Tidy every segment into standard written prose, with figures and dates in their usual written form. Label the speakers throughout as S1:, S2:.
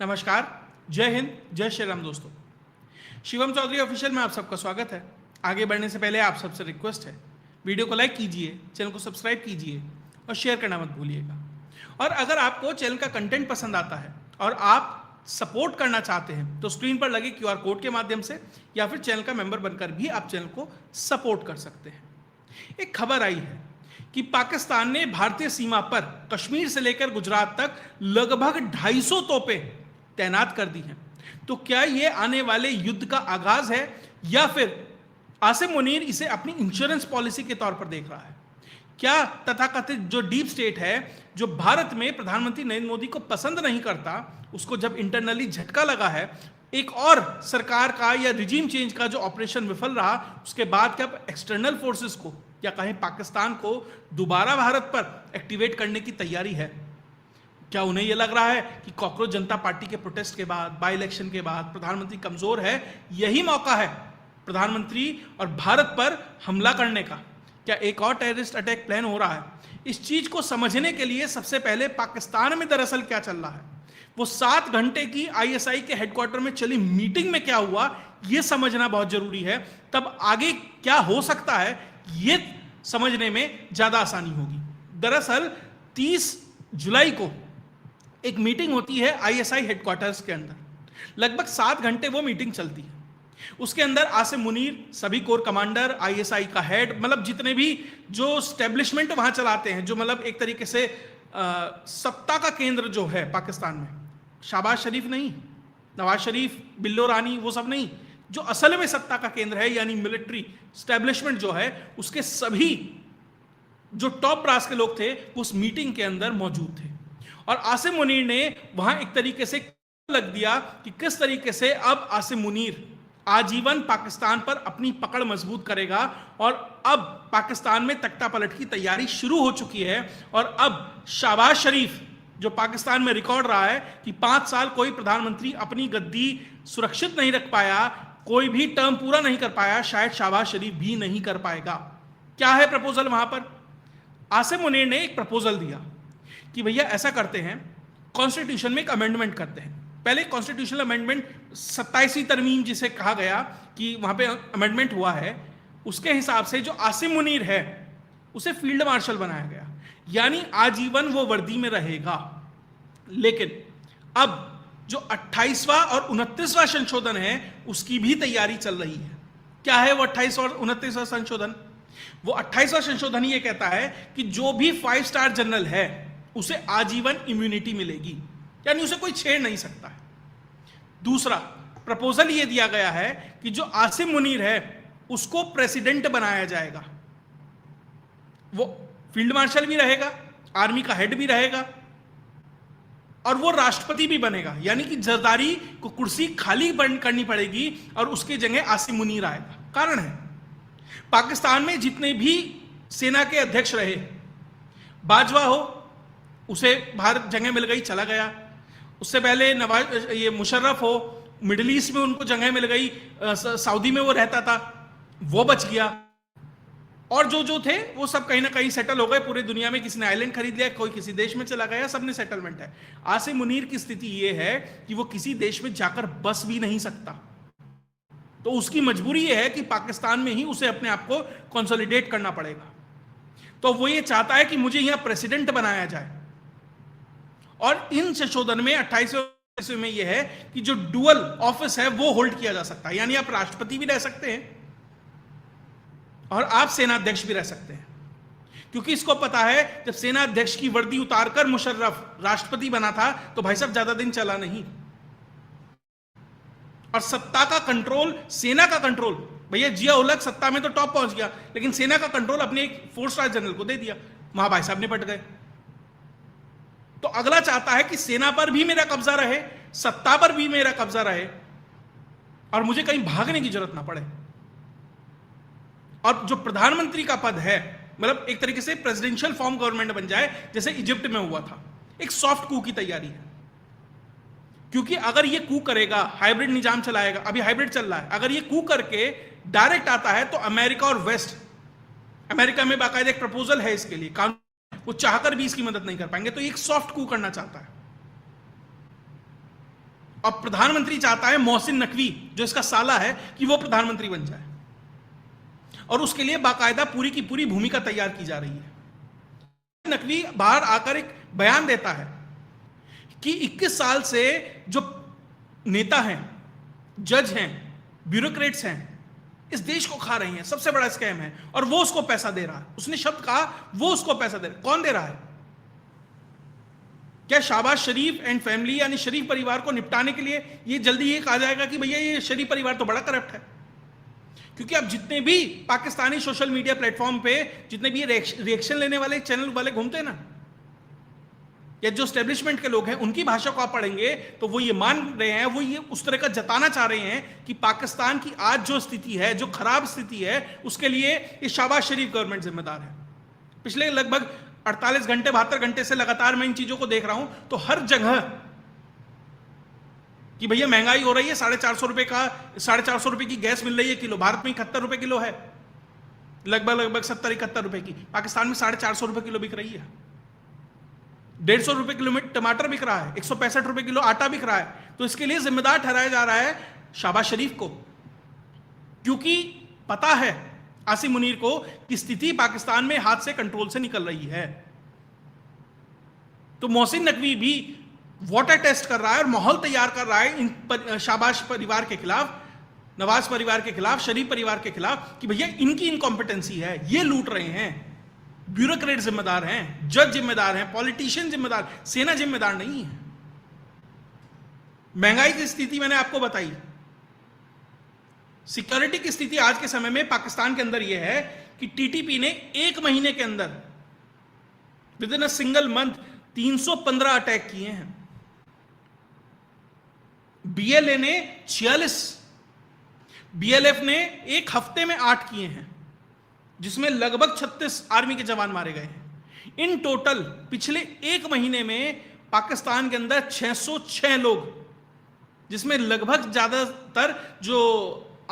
S1: नमस्कार, जय हिंद, जय श्री राम दोस्तों। शिवम चौधरी ऑफिशियल में आप सबका स्वागत है। आगे बढ़ने से पहले आप सबसे रिक्वेस्ट है, वीडियो को लाइक कीजिए, चैनल को सब्सक्राइब कीजिए और शेयर करना मत भूलिएगा। और अगर आपको चैनल का कंटेंट पसंद आता है और आप सपोर्ट करना चाहते हैं तो स्क्रीन पर लगे QR कोड के माध्यम से या फिर चैनल का मेंबर बनकर भी आप चैनल को सपोर्ट कर सकते हैं। एक खबर आई है कि पाकिस्तान ने भारतीय सीमा पर कश्मीर से लेकर गुजरात तक लगभग 250 तोपें तैनात कर दी हैं। तो क्या यह आने वाले युद्ध का आगाज है या फिर आसिम मुनीर इसे अपनी इंश्योरेंस पॉलिसी के तौर पर देख रहा है? क्या तथाकथित जो डीप स्टेट है, जो भारत में प्रधानमंत्री नरेंद्र मोदी को पसंद नहीं करता, उसको जब इंटरनली झटका लगा है, एक और सरकार का या रिजीम चेंज का जो ऑपरेशन विफल रहा, उसके बाद क्या एक्सटर्नल फोर्सेस को या कहें पाकिस्तान को दोबारा भारत पर एक्टिवेट करने की तैयारी है? क्या उन्हें यह लग रहा है कि कॉकरोच जनता पार्टी के प्रोटेस्ट के बाद, बाई इलेक्शन के बाद प्रधानमंत्री कमजोर है, यही मौका है प्रधानमंत्री और भारत पर हमला करने का? क्या एक और टेररिस्ट अटैक प्लान हो रहा है? इस चीज को समझने के लिए सबसे पहले पाकिस्तान में दरअसल क्या चल रहा है, वो 7 घंटे की ISI के हेडक्वार्टर में चली मीटिंग में क्या हुआ, यह समझना बहुत जरूरी है। तब आगे क्या हो सकता है, यह समझने में ज्यादा आसानी होगी। दरअसल 30 जुलाई को एक मीटिंग होती है ISI हेडक्वार्टर्स के अंदर। लगभग 7 घंटे वो मीटिंग चलती है। उसके अंदर आसिम मुनीर, सभी कोर कमांडर, ISI का हेड, मतलब जितने भी जो स्टैब्लिशमेंट वहां चलाते हैं, जो मतलब एक तरीके से सत्ता का केंद्र जो है पाकिस्तान में, शहबाज शरीफ नहीं, नवाज शरीफ, बिल्लो रानी, वो सब नहीं, जो असल में सत्ता का केंद्र है यानी मिलिट्री स्टैब्लिशमेंट जो है, उसके सभी जो टॉप ब्रास के लोग थे वो उस मीटिंग के अंदर मौजूद थे। और आसिम मुनीर ने वहां एक तरीके से लग दिया कि किस तरीके से अब आसिम मुनीर आजीवन पाकिस्तान पर अपनी पकड़ मजबूत करेगा। और अब पाकिस्तान में तख्ता पलट की तैयारी शुरू हो चुकी है। और अब शहबाज शरीफ, जो पाकिस्तान में रिकॉर्ड रहा है कि 5 साल कोई प्रधानमंत्री अपनी गद्दी सुरक्षित नहीं रख पाया, कोई भी टर्म पूरा नहीं कर पाया, शायद शहबाज शरीफ भी नहीं कर पाएगा। क्या है प्रपोजल वहां पर? आसिम मुनीर ने एक प्रपोजल दिया कि भैया ऐसा करते हैं, कॉन्स्टिट्यूशन में एक अमेंडमेंट करते हैं। पहले कॉन्स्टिट्यूशनल अमेंडमेंट 27वीं तरमीम जिसे कहा गया कि वहां पे अमेंडमेंट हुआ है, उसके हिसाब से जो आसिम मुनीर है उसे फील्ड मार्शल बनाया गया, यानी आजीवन वो वर्दी में रहेगा। लेकिन अब जो 28वां और 29वां संशोधन है उसकी भी तैयारी चल रही है। क्या है वो 28वां और 29वां संशोधन? वो 28वां संशोधन ये कहता है कि जो भी 5 स्टार जनरल है उसे आजीवन इम्यूनिटी मिलेगी, यानी उसे कोई छेड़ नहीं सकता है। दूसरा प्रपोजल ये दिया गया है कि जो आसिम मुनीर है उसको प्रेसिडेंट बनाया जाएगा। वो फील्ड मार्शल भी रहेगा, आर्मी का हेड भी रहेगा और वो राष्ट्रपति भी बनेगा, यानी कि जरदारी को कुर्सी खाली करनी पड़ेगी और उसके जगह आसिम मुनीर आएगा। कारण है, पाकिस्तान में जितने भी सेना के अध्यक्ष रहे, बाजवा हो, उसे भारत जगह मिल गई, चला गया। उससे पहले ये मुशर्रफ हो, मिडिल ईस्ट में उनको जगह मिल गई, सऊदी में वो रहता था, वो बच गया। और जो थे वो सब कहीं ना कहीं सेटल हो गए पूरी दुनिया में। किसी ने आइलैंड खरीद लिया, कोई किसी देश में चला गया, सब में सेटलमेंट है। आसिम मुनीर की स्थिति ये है कि वो किसी देश में जाकर बस भी नहीं सकता, तो उसकी मजबूरी ये है कि पाकिस्तान में ही उसे अपने आप को कंसोलिडेट करना पड़ेगा। तो वो ये चाहता है कि मुझे यहां प्रेसिडेंट बनाया जाए। और इन संशोधन में 28वें में यह है कि जो डुअल ऑफिस है वो होल्ड किया जा सकता है, यानी आप राष्ट्रपति भी रह सकते हैं और आप सेनाध्यक्ष भी रह सकते हैं। क्योंकि इसको पता है जब सेनाध्यक्ष की वर्दी उतारकर मुशर्रफ राष्ट्रपति बना था तो भाई साहब ज्यादा दिन चला नहीं। और सत्ता का कंट्रोल, सेना का कंट्रोल, भैया जिया उलग सत्ता में तो टॉप पहुंच गया, लेकिन सेना का कंट्रोल अपने एक 4 स्टार जनरल को दे दिया, वहां भाई साहब निपट गए। तो अगला चाहता है कि सेना पर भी मेरा कब्जा रहे, सत्ता पर भी मेरा कब्जा रहे और मुझे कहीं भागने की जरूरत ना पड़े। और जो प्रधानमंत्री का पद है, मतलब एक तरीके से प्रेसिडेंशियल फॉर्म गवर्नमेंट बन जाए, जैसे इजिप्ट में हुआ था। एक सॉफ्ट कू की तैयारी है, क्योंकि अगर ये कू करेगा, हाइब्रिड निजाम चलाएगा, अभी हाइब्रिड चल रहा है, अगर ये कू करके डायरेक्ट आता है तो अमेरिका और वेस्ट, अमेरिका में बाकायदा एक प्रपोजल है इसके लिए, कानून, वो चाहकर भी इसकी मदद नहीं कर पाएंगे। तो एक सॉफ्ट कू करना चाहता है। और प्रधानमंत्री चाहता है मोहसिन नकवी जो इसका साला है कि वो प्रधानमंत्री बन जाए, और उसके लिए बाकायदा पूरी की पूरी भूमिका तैयार की जा रही है। नकवी बाहर आकर एक बयान देता है कि 21 साल से जो नेता हैं, जज हैं, ब्यूरोक्रेट्स हैं, इस देश को खा रहे हैं, सबसे बड़ा स्कैम है, और वो उसको पैसा दे रहा है। उसने शब्द कहा, वो उसको पैसा दे रहा है। कौन दे रहा है? क्या शहबाज शरीफ एंड फैमिली यानी शरीफ परिवार को निपटाने के लिए ये जल्दी ये कहा जाएगा कि भैया ये शरीफ परिवार तो बड़ा करप्ट है? क्योंकि अब जितने भी पाकिस्तानी सोशल मीडिया प्लेटफॉर्म पे जितने भी रिएक्शन लेने वाले चैनल वाले घूमते हैं ना, या जो स्टैब्लिशमेंट के लोग हैं, उनकी भाषा को आप पढ़ेंगे तो वो ये मान रहे हैं, वो ये उस तरह का जताना चाह रहे हैं कि पाकिस्तान की आज जो स्थिति है, जो खराब स्थिति है, उसके लिए ये शहबाज शरीफ गवर्नमेंट जिम्मेदार है। पिछले लगभग 48 घंटे 72 घंटे से लगातार मैं इन चीजों को देख रहा हूं, तो हर जगह कि भैया महंगाई हो रही है, 450 रुपए की गैस मिल रही है किलो, भारत में 71 रुपए किलो है, लगभग 70-71 रुपए की। पाकिस्तान में 450 रुपए किलो बिक रही है। 150 रुपए किलो टमाटर बिक रहा है, 165 रुपए किलो आटा बिक रहा है। तो इसके लिए जिम्मेदार ठहराया जा रहा है शहबाज शरीफ को, क्योंकि पता है आसिम मुनीर को कि स्थिति पाकिस्तान में हाथ से कंट्रोल से निकल रही है। तो मोहसिन नकवी भी वाटर टेस्ट कर रहा है और माहौल तैयार कर रहा है इन शहबाज परिवार के खिलाफ, नवाज परिवार के खिलाफ, शरीफ परिवार के खिलाफ, कि भैया इनकी इनकॉम्पिटेंसी है, ये लूट रहे हैं, ब्यूरोक्रेट जिम्मेदार हैं, जज जिम्मेदार हैं, पॉलिटिशियन जिम्मेदार, सेना जिम्मेदार नहीं है। महंगाई की स्थिति मैंने आपको बताई। सिक्योरिटी की स्थिति आज के समय में पाकिस्तान के अंदर यह है कि टीटीपी ने एक महीने के अंदर with in a single month 315 attack किए हैं। बीएलए ने 46, बीएलएफ ने एक हफ्ते में 8 किए हैं, जिसमें लगभग 36 आर्मी के जवान मारे गए हैं। इन टोटल पिछले एक महीने में पाकिस्तान के अंदर 606 लोग, जिसमें लगभग ज्यादातर जो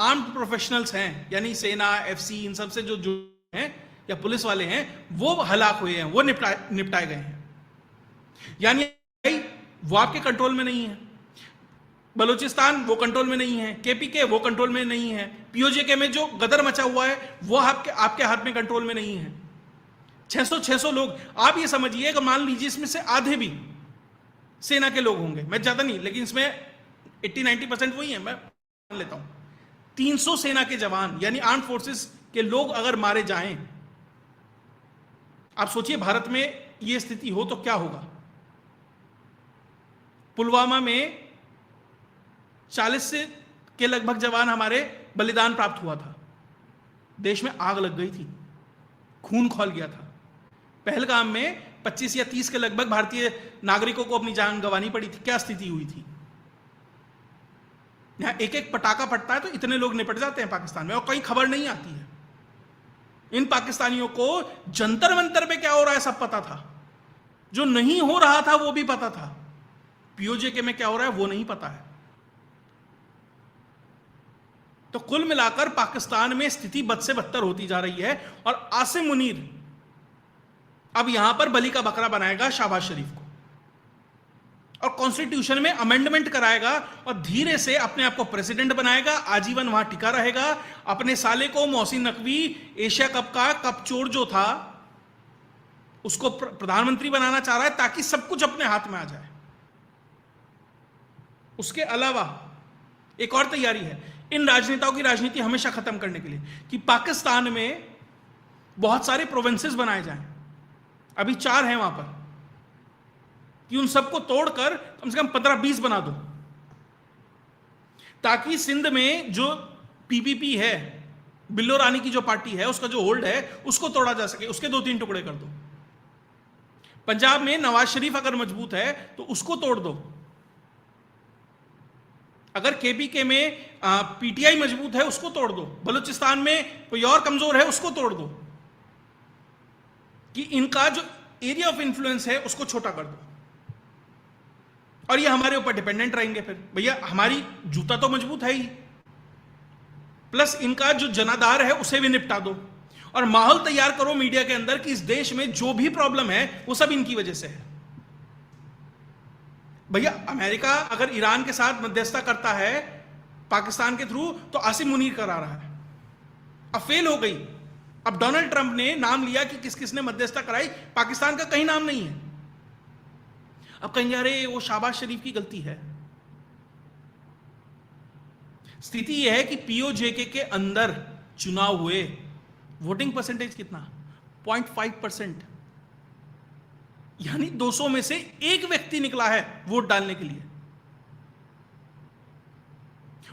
S1: आर्म्ड प्रोफेशनल्स हैं, यानी सेना, एफसी, इन सब से जो हैं या पुलिस वाले हैं, वो हलाक हुए हैं, वो निपटाए गए हैं। यानी वो आपके कंट्रोल में नहीं है। बलूचिस्तान वो कंट्रोल में नहीं है, केपीके वो कंट्रोल में नहीं है, पीओजेके में जो गदर मचा हुआ है वो आपके हाथ में कंट्रोल में नहीं है। 600 लोग, आप ये समझिए कि मान लीजिए इसमें से आधे भी सेना के लोग होंगे, मैं ज्यादा नहीं, लेकिन इसमें 80-90% वही है, मैं मान लेता हूं। 300 सेना के जवान यानी आर्म फोर्सेस के लोग अगर मारे जाएं, आप सोचिए भारत में यह स्थिति हो तो क्या होगा। पुलवामा में 40 के लगभग जवान हमारे बलिदान प्राप्त हुआ था, देश में आग लग गई थी, खून खौल गया था। पहलगाम में 25 या 30 के लगभग भारतीय नागरिकों को अपनी जान गंवानी पड़ी थी। क्या स्थिति हुई थी? यहां एक एक पटाखा फटता है तो इतने लोग निपट जाते हैं पाकिस्तान में, और कहीं खबर नहीं आती है। इन पाकिस्तानियों को जंतर मंतर पे क्या हो रहा है सब पता था, जो नहीं हो रहा था वो भी पता था, पीओजेके में क्या हो रहा है वो नहीं पता है। तो कुल मिलाकर पाकिस्तान में स्थिति बद से बदतर होती जा रही है, और आसिम मुनीर अब यहां पर बलि का बकरा बनाएगा शहबाज शरीफ को, और कॉन्स्टिट्यूशन में अमेंडमेंट कराएगा, और धीरे से अपने आप को प्रेसिडेंट बनाएगा, आजीवन वहां टिका रहेगा। अपने साले को मोहसिन नकवी, एशिया कप का कप चोर जो था, उसको प्रधानमंत्री बनाना चाह रहा है ताकि सब कुछ अपने हाथ में आ जाए। उसके अलावा एक और तैयारी है इन राजनेताओं की राजनीति हमेशा खत्म करने के लिए, कि पाकिस्तान में बहुत सारे प्रोविंसेस बनाए जाएं, अभी 4 हैं वहां पर, कि उन सबको तोड़कर कम से कम 15-20 बना दो, ताकि सिंध में जो पीपीपी है, बिल्लो रानी की जो पार्टी है, उसका जो होल्ड है उसको तोड़ा जा सके, उसके 2-3 टुकड़े कर दो। पंजाब में नवाज शरीफ अगर मजबूत है तो उसको तोड़ दो। अगर केपीके में पीटीआई मजबूत है उसको तोड़ दो। बलूचिस्तान में कोई और कमजोर है उसको तोड़ दो, कि इनका जो एरिया ऑफ इंफ्लुएंस है उसको छोटा कर दो, और ये हमारे ऊपर डिपेंडेंट रहेंगे। फिर भैया हमारी जूता तो मजबूत है ही, प्लस इनका जो जनाधार है उसे भी निपटा दो, और माहौल तैयार करो मीडिया के अंदर कि इस देश में जो भी प्रॉब्लम है वो सब इनकी वजह से है। भैया अमेरिका अगर ईरान के साथ मध्यस्थता करता है पाकिस्तान के थ्रू, तो आसिम मुनीर करा रहा है, अब फेल हो गई। अब डोनाल्ड ट्रंप ने नाम लिया कि किस किसने मध्यस्थता कराई, पाकिस्तान का कहीं नाम नहीं है। अब कहेंगे अरे वो शहबाज शरीफ की गलती है। स्थिति यह है कि पीओजेके के अंदर चुनाव हुए, वोटिंग परसेंटेज कितना, 0.5%, यानी 200 में से एक व्यक्ति निकला है वोट डालने के लिए।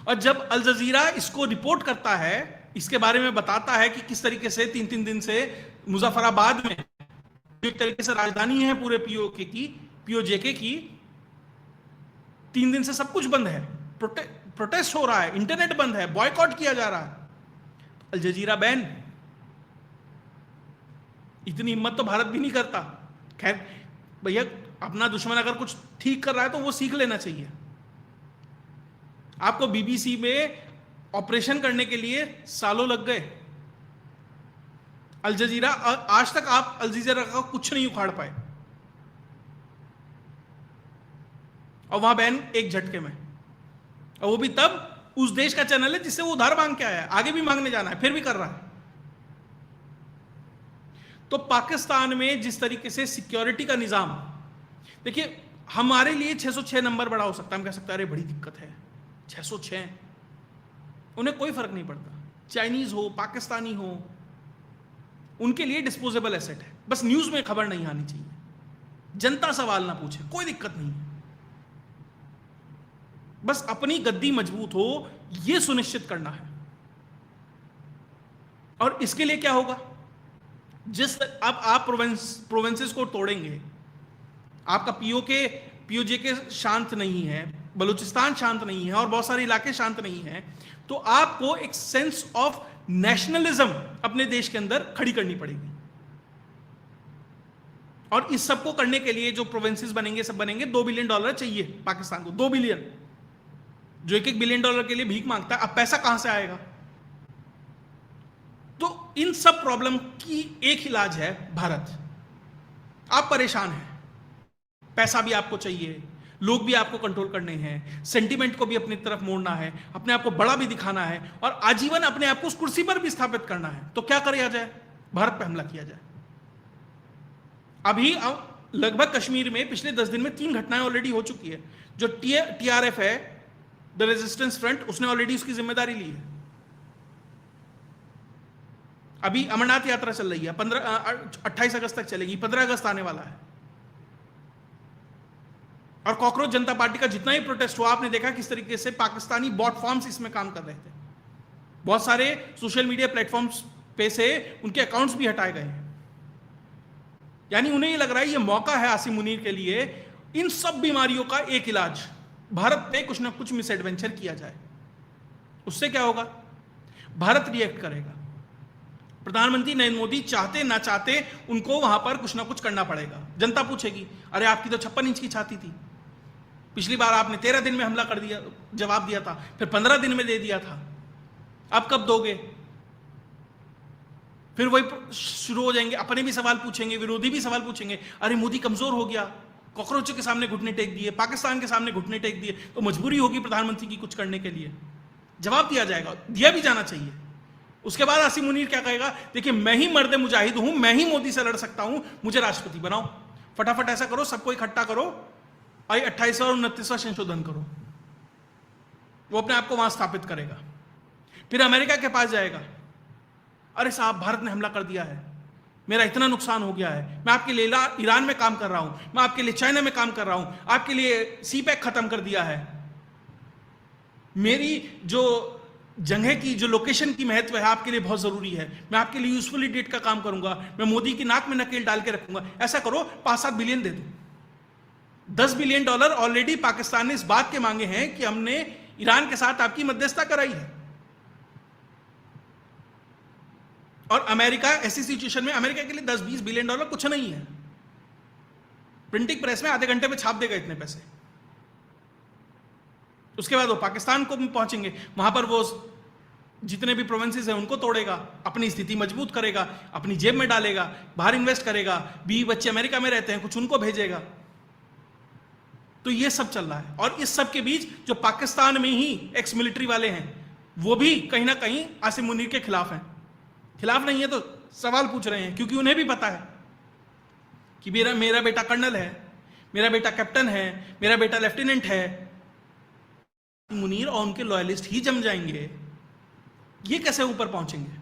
S1: और जब अल जजीरा इसको रिपोर्ट करता है, इसके बारे में बताता है कि किस तरीके से 3-3 दिन से मुजफ्फराबाद में, जो एक तरीके से राजधानी है पूरे पीओजेके की, 3 दिन से सब कुछ बंद है, प्रोटेस्ट हो रहा है, इंटरनेट बंद है, बॉयकॉट किया जा रहा है, अल जजीरा बैन। इतनी हिम्मत तो भारत भी नहीं करता। खैर भैया, अपना दुश्मन अगर कुछ ठीक कर रहा है तो वो सीख लेना चाहिए। आपको बीबीसी में ऑपरेशन करने के लिए सालों लग गए। अल जजीरा, आज तक आप अल जजीरा का कुछ नहीं उखाड़ पाए, और वहां बैन एक झटके में, और वो भी तब उस देश का चैनल है जिससे वो उधार मांग के आया है, आगे भी मांगने जाना है, फिर भी कर रहा है। तो पाकिस्तान में जिस तरीके से सिक्योरिटी का निजाम, देखिए हमारे लिए 606 नंबर बड़ा हो सकता है, हम कह सकते हैं अरे बड़ी दिक्कत है 606, उन्हें कोई फर्क नहीं पड़ता, चाइनीज हो पाकिस्तानी हो, उनके लिए डिस्पोजेबल एसेट है। बस न्यूज में खबर नहीं आनी चाहिए, जनता सवाल ना पूछे, कोई दिक्कत नहीं है, बस अपनी गद्दी मजबूत हो यह सुनिश्चित करना है। और इसके लिए क्या होगा, अब आप प्रोविंसेस को तोड़ेंगे, आपका पीओजेके शांत नहीं है, बलूचिस्तान शांत नहीं है, और बहुत सारे इलाके शांत नहीं है, तो आपको एक सेंस ऑफ नेशनलिज्म अपने देश के अंदर खड़ी करनी पड़ेगी। और इस सब को करने के लिए जो प्रोविंसेस बनेंगे, सब बनेंगे, $2 बिलियन चाहिए पाकिस्तान को, 2 बिलियन, जो $1 बिलियन के लिए भीख मांगता है। अब पैसा कहां से आएगा? तो इन सब प्रॉब्लम की एक इलाज है भारत। आप परेशान हैं, पैसा भी आपको चाहिए, लोग भी आपको कंट्रोल करने हैं, सेंटिमेंट को भी अपनी तरफ मोड़ना है, अपने आप को बड़ा भी दिखाना है, और आजीवन अपने आप को उस कुर्सी पर भी स्थापित करना है। तो क्या किया जाए? भारत पर हमला किया जाए। अभी लगभग कश्मीर में पिछले 10 दिन में 3 घटनाएं ऑलरेडी हो चुकी है। जो TRF है, द रेजिस्टेंस फ्रंट, उसने ऑलरेडी उसकी जिम्मेदारी ली है। अभी अमरनाथ यात्रा चल रही है, 28 अगस्त तक चलेगी, 15 अगस्त आने वाला है, और कॉकरोच जनता पार्टी का जितना ही प्रोटेस्ट हुआ, आपने देखा किस तरीके से पाकिस्तानी बॉट फॉर्म्स इसमें काम कर रहे थे। बहुत सारे सोशल मीडिया प्लेटफॉर्म्स पे से उनके अकाउंट्स भी हटाए गए हैं। यानी उन्हें ये लग रहा है ये मौका है आसिम मुनीर के लिए, इन सब बीमारियों का एक इलाज, भारत पे कुछ ना कुछ मिस एडवेंचर किया जाए। उससे क्या होगा? भारत रिएक्ट करेगा। प्रधानमंत्री नरेंद्र मोदी चाहते ना चाहते उनको वहां पर कुछ ना कुछ करना पड़ेगा। जनता पूछेगी, अरे आपकी तो 56 इंच की छाती थी, पिछली बार आपने 13 दिन में हमला कर दिया, जवाब दिया था, फिर 15 दिन में दे दिया था, अब कब दोगे? फिर वही शुरू हो जाएंगे, अपने भी सवाल पूछेंगे, विरोधी भी सवाल पूछेंगे, अरे मोदी कमजोर हो गया, कॉकरोचों के सामने घुटने टेक दिए, पाकिस्तान के सामने घुटने टेक दिए, तो मजबूरी होगी प्रधानमंत्री की कुछ करने के लिए। जवाब दिया जाएगा, दिया भी जाना चाहिए। उसके बाद आसिम मुनीर क्या कहेगा? देखिए मैं ही मर्द मुजाहिद हूं, मैं ही मोदी से लड़ सकता हूं, मुझे राष्ट्रपति बनाओ, फटाफट ऐसा करो, सबको इकट्ठा करो, और 28वां और 29वां संशोधन करो। वो अपने आप को वहां स्थापित करेगा। फिर अमेरिका के पास जाएगा, अरे साहब भारत ने हमला कर दिया है, मेरा इतना नुकसान हो गया है, मैं आपके लिए ईरान में काम कर रहा हूं, मैं आपके लिए चाइना में काम कर रहा हूं, आपके लिए CPEC खत्म कर दिया है, मेरी जो जगह की जो लोकेशन की महत्व है आपके लिए बहुत जरूरी है, मैं आपके लिए यूजफुली डेट का काम करूंगा, मैं मोदी की नाक में नकेल डाल के रखूंगा। ऐसा करो 5-7 बिलियन दे दो। $10 बिलियन ऑलरेडी पाकिस्तान ने इस बात के मांगे हैं कि हमने ईरान के साथ आपकी मध्यस्थता कराई है। और अमेरिका ऐसी सिचुएशन में, अमेरिका के लिए $10-20 बिलियन कुछ नहीं है, प्रिंटिंग प्रेस में आधे घंटे में छाप देगा इतने पैसे। उसके बाद वो पाकिस्तान को पहुंचेंगे, वहां पर वो जितने भी प्रोविंसेस हैं उनको तोड़ेगा, अपनी स्थिति मजबूत करेगा, अपनी जेब में डालेगा, बाहर इन्वेस्ट करेगा, बीवी बच्चे अमेरिका में रहते हैं, कुछ उनको भेजेगा। तो ये सब चल रहा है। और इस सब के बीच जो पाकिस्तान में ही एक्स मिलिट्री वाले हैं वो भी कहीं ना कहीं आसिम मुनीर के खिलाफ हैं। खिलाफ नहीं है तो सवाल पूछ रहे हैं, क्योंकि उन्हें भी पता है कि मेरा बेटा कर्नल है, मेरा बेटा कैप्टन है, मेरा बेटा लेफ्टिनेंट है। मुनीर और उनके लॉयलिस्ट ही जम जाएंगे, ये कैसे ऊपर पहुंचेंगे?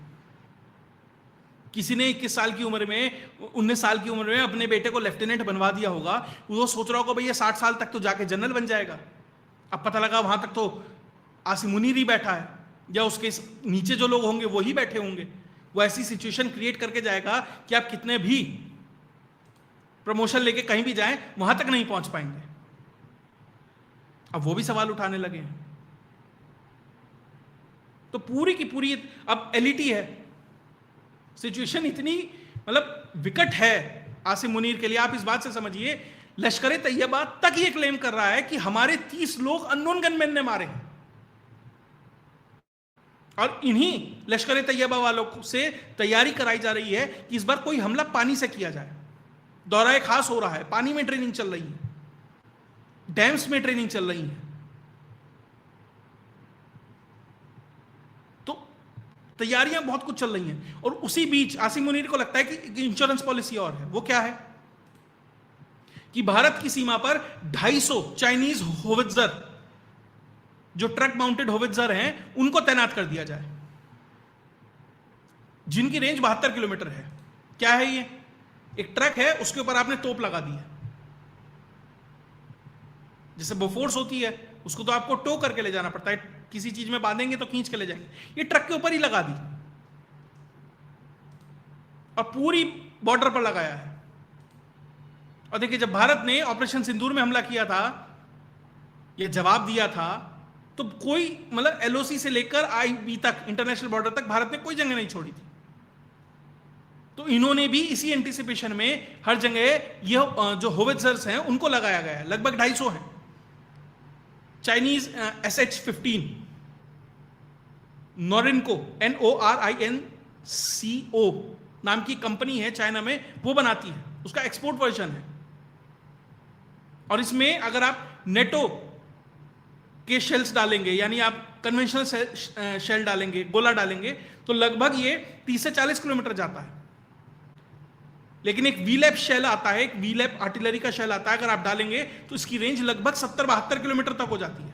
S1: किसी ने 21 साल की उम्र में, 19 साल की उम्र में अपने बेटे को लेफ्टिनेंट बनवा दिया होगा, वो सोच रहा होगा भैया 60 साल तक तो जाके जनरल बन जाएगा। अब पता लगा वहां तक तो आसिम मुनीर ही बैठा है, या उसके नीचे जो लोग होंगे वो ही बैठे होंगे। वो ऐसी सिचुएशन क्रिएट करके जाएगा कि आप कितने भी प्रमोशन लेके कहीं भी जाएं वहां तक नहीं पहुंच पाएंगे। अब वो भी सवाल उठाने लगे हैं। तो पूरी की पूरी अब एलईटी है, सिचुएशन इतनी मतलब विकट है आसिम मुनीर के लिए। आप इस बात से समझिए, लश्कर तैयबा तक ये क्लेम कर रहा है कि हमारे 30 लोग अननोन गनमैन ने मारे हैं, और इन्हीं लश्कर तैयबा वालों से तैयारी कराई जा रही है कि इस बार कोई हमला पानी से किया जाए। दौरा खास हो रहा है, पानी में ट्रेनिंग चल रही है, डैम्स में ट्रेनिंग चल रही है। तो तैयारियां बहुत कुछ चल रही हैं। और उसी बीच आसिम मुनीर को लगता है कि इंश्योरेंस पॉलिसी और है। वो क्या है कि भारत की सीमा पर 250 चाइनीज होवित्जर, जो ट्रक माउंटेड होवित्जर हैं, उनको तैनात कर दिया जाए, जिनकी रेंज 72 किलोमीटर है। क्या है ये? एक ट्रक है, उसके ऊपर आपने तोप लगा दी है, जैसे बोफोर्स होती है, उसको तो आपको टो करके ले जाना पड़ता है, किसी चीज में बांधेंगे तो खींच के ले जाएंगे। ये ट्रक के ऊपर ही लगा दी और पूरी बॉर्डर पर लगाया है। और देखिए, जब भारत ने ऑपरेशन सिंदूर में हमला किया था, ये जवाब दिया था, तो कोई मतलब एलओसी से लेकर आईबी तक, इंटरनेशनल बॉर्डर तक भारत ने कोई जगह नहीं छोड़ी थी। तो इन्होंने भी इसी एंटीसिपेशन में हर जगह ये जो होवित्जर्स हैं उनको लगाया गया है। लगभग 250 हैं। चाइनीज SH-15 नोरिनको, NORINCO नाम की कंपनी है चाइना में, वो बनाती है, उसका एक्सपोर्ट वर्जन है। और इसमें अगर आप नेटो के शेल्स डालेंगे, यानी आप कन्वेंशनल शेल डालेंगे, गोला डालेंगे, तो लगभग ये 30 से 40 किलोमीटर जाता है। लेकिन एक वीलैप शेल आता है, एक वीलैप आर्टिलरी का शेल आता है, अगर आप डालेंगे तो इसकी रेंज लगभग 70-72 किलोमीटर तक हो जाती है।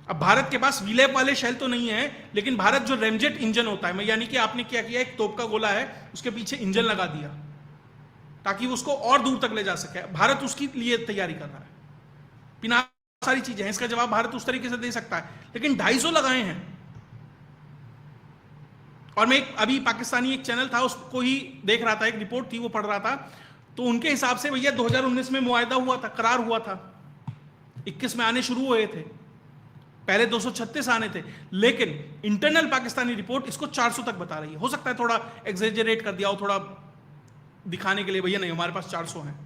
S1: अब भारत के पास वीलैप वाले शेल तो नहीं है, लेकिन भारत जो रेमजेट इंजन होता है, यानी कि आपने क्या किया, एक तोप का गोला है, उसके पीछे इंजन लगा दिया ताकि उसको और दूर तक ले जा सके। भारत उसकी लिए तैयारी कर रहा है। बिना सारी चीजें हैं, इसका जवाब भारत उस तरीके से दे सकता है, लेकिन 250 लगाए हैं। और मैं अभी पाकिस्तानी एक चैनल था, उसको ही देख रहा था, एक रिपोर्ट थी वो पढ़ रहा था, तो उनके हिसाब से भैया 2019 में मुआहदा हुआ था, करार हुआ था, 21 में आने शुरू हुए थे, पहले 236 आने थे, लेकिन इंटरनल पाकिस्तानी रिपोर्ट इसको 400 तक बता रही है। हो सकता है थोड़ा एक्सेजरेट कर दिया हो, थोड़ा दिखाने के लिए, भैया नहीं हमारे पास 400 हैं,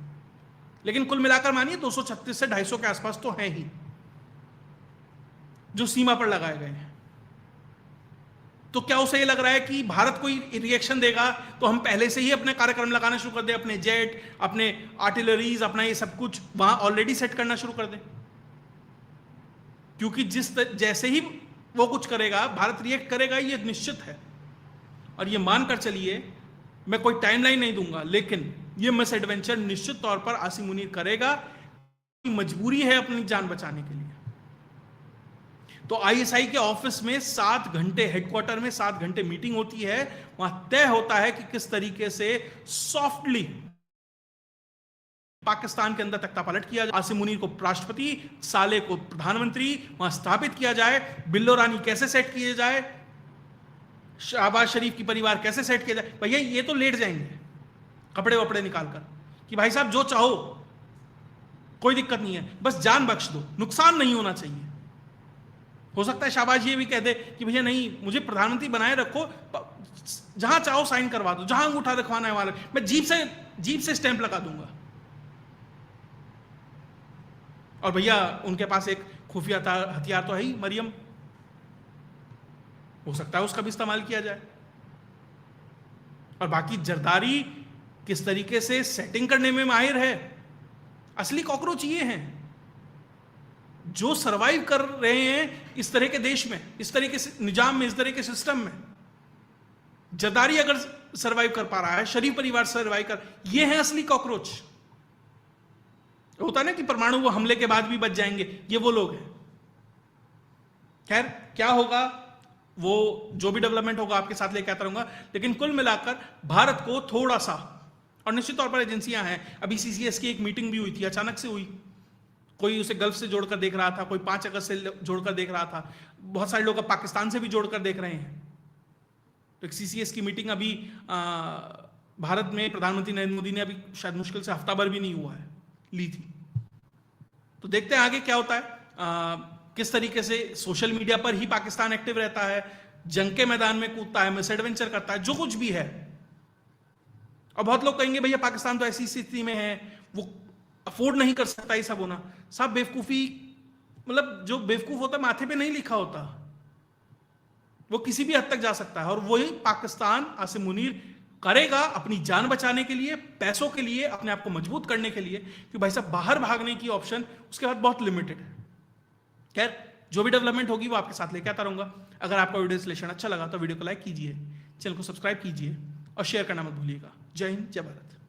S1: लेकिन कुल मिलाकर मानिए 236 से 250 के आसपास तो है ही जो सीमा पर लगाए गए हैं। तो क्या उसे ये लग रहा है कि भारत कोई रिएक्शन देगा तो हम पहले से ही अपने कार्यक्रम लगाना शुरू कर दें, अपने जेट, अपने आर्टिलरीज, अपना ये सब कुछ वहां ऑलरेडी सेट करना शुरू कर दें? क्योंकि जैसे ही वो कुछ करेगा भारत रिएक्ट करेगा, ये निश्चित है। और ये मानकर चलिए, मैं कोई टाइमलाइन नहीं दूंगा, लेकिन ये मिस एडवेंचर निश्चित तौर पर आसिम मुनीर करेगा, मजबूरी है अपनी जान बचाने के लिए। तो आईएसआई के ऑफिस में 7 घंटे, हेडक्वार्टर में 7 घंटे मीटिंग होती है, वहां तय होता है कि किस तरीके से सॉफ्टली पाकिस्तान के अंदर तख्ता पलट किया जाए, आसिम मुनीर को राष्ट्रपति, साले को प्रधानमंत्री वहां स्थापित किया जाए, बिल्लो रानी कैसे सेट किए जाए, शहबाज शरीफ की परिवार कैसे सेट किया जाए। भैया ये तो लेट जाएंगे कपड़े वपड़े निकालकर कि भाई साहब जो चाहो, कोई दिक्कत नहीं है, बस जान बख्श दो, नुकसान नहीं होना चाहिए। हो सकता है शाहबाज ये भी कह दे कि भैया नहीं, मुझे प्रधानमंत्री बनाए रखो, जहां चाहो साइन करवा दो, जहां अंगूठा रखवाना है वाले, मैं जीप से स्टैंप लगा दूंगा। और भैया उनके पास एक खुफिया हथियार तो है ही, मरियम, हो सकता है उसका भी इस्तेमाल किया जाए। और बाकी जरदारी किस तरीके से सेटिंग करने में माहिर है। असली कॉकरोच ये हैं जो सरवाइव कर रहे हैं इस तरह के देश में, इस तरह के निजाम में, इस तरह के सिस्टम में। जदारी अगर सरवाइव कर पा रहा है, शरीफ परिवार सरवाइव कर, ये है असली कॉकरोच। होता ना कि परमाणु वो हमले के बाद भी बच जाएंगे, ये वो लोग हैं। खैर क्या होगा, वो जो भी डेवलपमेंट होगा आपके साथ लेके आता रहूंगा। लेकिन कुल मिलाकर भारत को थोड़ा सा, और निश्चित तौर पर एजेंसियां हैं, अभी सीसीएस की एक मीटिंग भी हुई थी, अचानक से हुई। कोई उसे गल्फ से जोड़कर देख रहा था, कोई 5 अगस्त से जोड़कर देख रहा था, बहुत सारे लोग पाकिस्तान से भी जोड़कर देख रहे हैं। तो एक सीसीएस की मीटिंग अभी भारत में प्रधानमंत्री नरेंद्र मोदी ने अभी शायद मुश्किल से हफ्ता भर भी नहीं हुआ है ली थी। तो देखते हैं आगे क्या होता है। किस तरीके से सोशल मीडिया पर ही पाकिस्तान एक्टिव रहता है, जंग के मैदान में कूदता है, मिस एडवेंचर करता है, जो कुछ भी है। और बहुत लोग कहेंगे भैया पाकिस्तान तो ऐसी स्थिति में है, वो अफोर्ड नहीं कर सकता ये सब होना। साहब बेवकूफी, मतलब जो बेवकूफ होता है माथे पे नहीं लिखा होता, वो किसी भी हद तक जा सकता है। और वही पाकिस्तान आसिम मुनीर करेगा अपनी जान बचाने के लिए, पैसों के लिए, अपने आप को मजबूत करने के लिए, कि भाई साहब बाहर भागने की ऑप्शन उसके बाद बहुत लिमिटेड है। खैर जो भी डेवलपमेंट होगी वो आपके साथ लेके आता रहूंगा। अगर आपका वीडियो विश्लेषण अच्छा लगा तो वीडियो को लाइक कीजिए, चैनल को सब्सक्राइब कीजिए और शेयर करना मत भूलिएगा। जय हिंद, जय भारत।